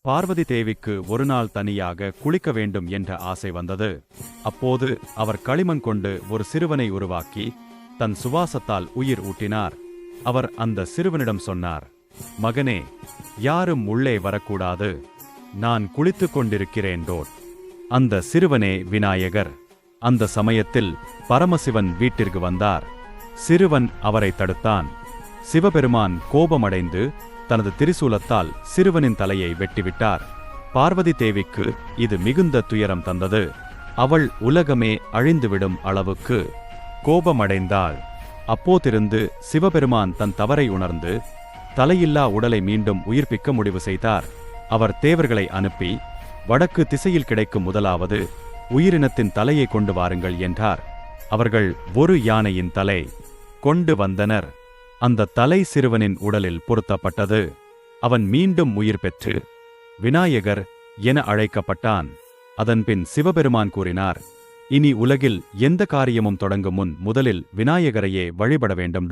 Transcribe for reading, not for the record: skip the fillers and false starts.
பார்வதி தேவிக்கு ஒரு நாள் தனியாக குளிக்க வேண்டும் என்ற ஆசை வந்தது. அப்போது அவர் களிமண் கொண்டு ஒரு சிறுவனை உருவாக்கி தன் சுவாசத்தால் உயிர் ஊட்டினார். அவர் அந்த சிறுவனிடம் சொன்னார், மகனே, யாரும் உள்ளே வரக்கூடாது, நான் குளித்துக் கொண்டிருக்கிறேன். அந்த சிறுவனே விநாயகர். அந்த சமயத்தில் பரமசிவன் வீட்டிற்கு வந்தார். சிறுவன் அவரை தடுத்தான். சிவபெருமான் கோபமடைந்து தனது திரிசூலத்தால் சிறுவனின் தலையை வெட்டிவிட்டார். பார்வதி தேவிக்கு இது மிகுந்த துயரம் தந்தது. அவள் உலகமே அழிந்துவிடும் அளவுக்கு கோபமடைந்தாள். அப்போதிருந்து சிவபெருமான் தன் தவறை உணர்ந்து தலையில்லா உடலை மீண்டும் உயிர்ப்பிக்க முடிவு செய்தார். அவர் தேவர்களை அனுப்பி வடக்கு திசையில் கிடைக்கும் முதலாவது உயிரினத்தின் தலையை கொண்டு வாருங்கள் என்றார். அவர்கள் ஒரு யானையின் தலை கொண்டு வந்தனர். அந்த தலை சிறுவனின் உடலில் பொருத்தப்பட்டது. அவன் மீண்டும் உயிர் பெற்று விநாயகர் என அழைக்கப்பட்டான். அதன்பின் சிவபெருமான் கூறினார், இனி உலகில் எந்த காரியமும் தொடங்கும் முன் முதலில் விநாயகரையே வழிபட வேண்டும்.